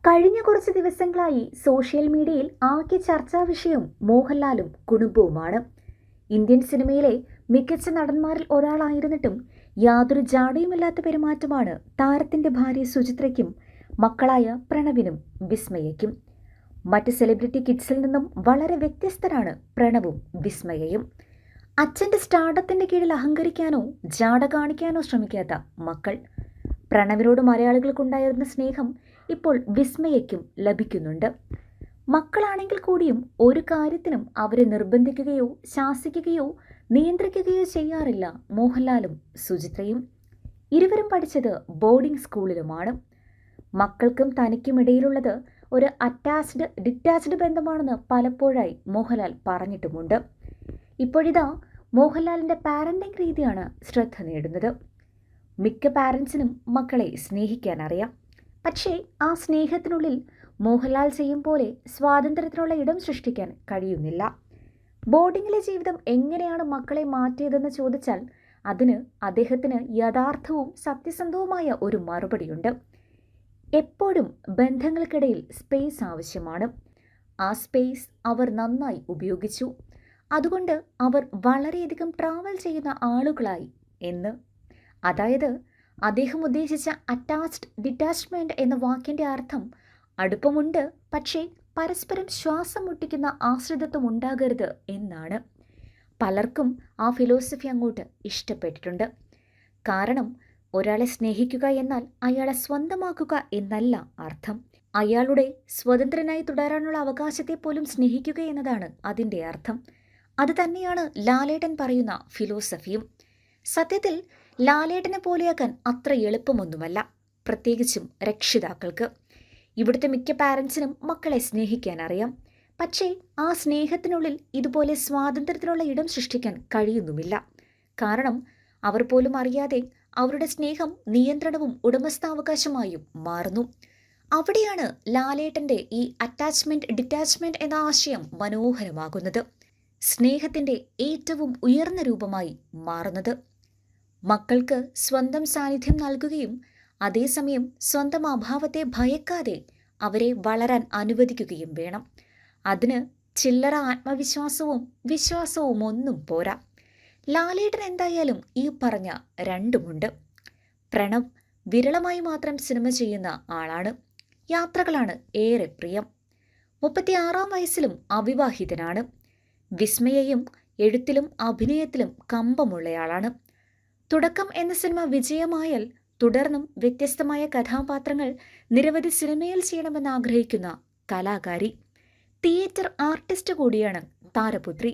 കഴിഞ്ഞ കുറച്ച് ദിവസങ്ങളായി സോഷ്യൽ മീഡിയയിൽ ആകെ ചർച്ചാ വിഷയം മോഹൻലാലും കുടുംബവുമാണ്. ഇന്ത്യൻ സിനിമയിലെ മികച്ച നടന്മാരിൽ ഒരാളായിരുന്നിട്ടും യാതൊരു ജാടയുമില്ലാത്ത പെരുമാറ്റമാണ് താരത്തിന്റെ ഭാര്യ സുചിത്രയ്ക്കും മക്കളായ പ്രണവിനും വിസ്മയയ്ക്കും. മറ്റ് സെലിബ്രിറ്റി കിഡ്സിൽ നിന്നും വളരെ വ്യത്യസ്തരാണ് പ്രണവും വിസ്മയയും. അച്ഛന്റെ സ്റ്റാർഡത്തിന്റെ കീഴിൽ അഹങ്കരിക്കാനോ ജാട കാണിക്കാനോ ശ്രമിക്കാത്ത മക്കൾ. പ്രണവിനോട് മലയാളികൾക്കുണ്ടായിരുന്ന സ്നേഹം ഇപ്പോൾ വിസ്മയയ്ക്കും ലഭിക്കുന്നുണ്ട്. മക്കളാണെങ്കിൽ കൂടിയും ഒരു കാര്യത്തിനും അവരെ നിർബന്ധിക്കുകയോ ശാസിക്കുകയോ നിയന്ത്രിക്കുകയോ ചെയ്യാറില്ല മോഹൻലാലും സുചിത്രയും. ഇരുവരും പഠിച്ചത് ബോർഡിംഗ് സ്കൂളിലുമാണ്. മക്കൾക്കും തനിക്കുമിടയിലുള്ളത് ഒരു അറ്റാച്ച്ഡ് ഡിറ്റാച്ച്ഡ് ബന്ധമാണെന്ന് പലപ്പോഴായി മോഹൻലാൽ പറഞ്ഞിട്ടുമുണ്ട്. ഇപ്പോഴിതാ മോഹൻലാലിൻ്റെ പാരന്റിംഗ് രീതിയാണ് ശ്രദ്ധ നേടുന്നത്. മിക്ക പാരൻസിനും മക്കളെ സ്നേഹിക്കാൻ അറിയാം. പക്ഷേ ആ സ്നേഹത്തിനുള്ളിൽ മോഹൻലാൽ ചെയ്യും പോലെ സ്വാതന്ത്ര്യത്തിനുള്ള ഇടം സൃഷ്ടിക്കാൻ കഴിയുന്നില്ല. ബോർഡിങ്ങിലെ ജീവിതം എങ്ങനെയാണ് മക്കളെ മാറ്റിയതെന്ന് ചോദിച്ചാൽ അതിന് അദ്ദേഹത്തിന് യഥാർത്ഥവും സത്യസന്ധവുമായ ഒരു മറുപടിയുണ്ട്. എപ്പോഴും ബന്ധങ്ങൾക്കിടയിൽ സ്പേസ് ആവശ്യമാണ്. ആ സ്പേസ് അവർ നന്നായി ഉപയോഗിച്ചു. അതുകൊണ്ട് അവർ വളരെയധികം ട്രാവൽ ചെയ്യുന്ന ആളുകളായി എന്ന്. അതായത് അദ്ദേഹം ഉദ്ദേശിച്ച അറ്റാച്ച്ഡ് ഡിറ്റാച്ച്മെൻറ്റ് എന്ന വാക്കിൻ്റെ അർത്ഥം അടുപ്പമുണ്ട്, പക്ഷേ പരസ്പരം ശ്വാസം മുട്ടിക്കുന്ന ആശ്രിതത്വം ഉണ്ടാകരുത് എന്നാണ്. പലർക്കും ആ ഫിലോസഫി അങ്ങോട്ട് ഇഷ്ടപ്പെട്ടിട്ടുണ്ട്. കാരണം ഒരാളെ സ്നേഹിക്കുക എന്നാൽ അയാളെ സ്വന്തമാക്കുക എന്നല്ല അർത്ഥം. അയാളുടെ സ്വതന്ത്രനായി തുടരാനുള്ള അവകാശത്തെ പോലും സ്നേഹിക്കുക എന്നതാണ് അതിൻ്റെ അർത്ഥം. അത് തന്നെയാണ് ലാലേട്ടൻ പറയുന്ന ഫിലോസഫിയും. സത്യത്തിൽ ലാലേട്ടനെ പോലെയാക്കാൻ അത്ര എളുപ്പമൊന്നുമല്ല, പ്രത്യേകിച്ചും രക്ഷിതാക്കൾക്ക്. ഇവിടുത്തെ മിക്ക പാരൻസിനും മക്കളെ സ്നേഹിക്കാൻ അറിയാം. പക്ഷേ ആ സ്നേഹത്തിനുള്ളിൽ ഇതുപോലെ സ്വാതന്ത്ര്യത്തിനുള്ള ഇടം സൃഷ്ടിക്കാൻ കഴിയുന്നുമില്ല. കാരണം അവർ പോലും അറിയാതെ അവരുടെ സ്നേഹം നിയന്ത്രണവും ഉടമസ്ഥാവകാശമായും മാറുന്നു. അവിടെയാണ് ലാലേട്ടൻ്റെ ഈ അറ്റാച്ച്മെൻറ്റ് ഡിറ്റാച്ച്മെൻറ്റ് എന്ന ആശയം മനോഹരമാകുന്നത്, സ്നേഹത്തിൻ്റെ ഏറ്റവും ഉയർന്ന രൂപമായി മാറുന്നത്. മക്കൾക്ക് സ്വന്തം സാന്നിധ്യം നൽകുകയും അതേസമയം സ്വന്തം അഭാവത്തെ ഭയക്കാതെ അവരെ വളരാൻ അനുവദിക്കുകയും വേണം. അതിന് ചില്ലറ ആത്മവിശ്വാസവും വിശ്വാസവും ഒന്നും പോരാ. ലാലേട്ടൻ എന്തായാലും ഈ പറഞ്ഞ രണ്ടുമുണ്ട്. പ്രണവ് വിരളമായി മാത്രം സിനിമ ചെയ്യുന്ന ആളാണ്. യാത്രകളാണ് ഏറെ പ്രിയം. 36-ാം വയസ്സിലും അവിവാഹിതനാണ്. വിസ്മയയും എഴുത്തിലും അഭിനയത്തിലും കമ്പമുള്ളയാളാണ്. തുടക്കം എന്ന സിനിമ വിജയമായാൽ തുടർന്നും വ്യത്യസ്തമായ കഥാപാത്രങ്ങൾ നിരവധി സിനിമയിൽ ചെയ്യണമെന്ന് ആഗ്രഹിക്കുന്ന കലാകാരി. തിയേറ്റർ ആർട്ടിസ്റ്റ് കൂടിയാണ് താരപുത്രി.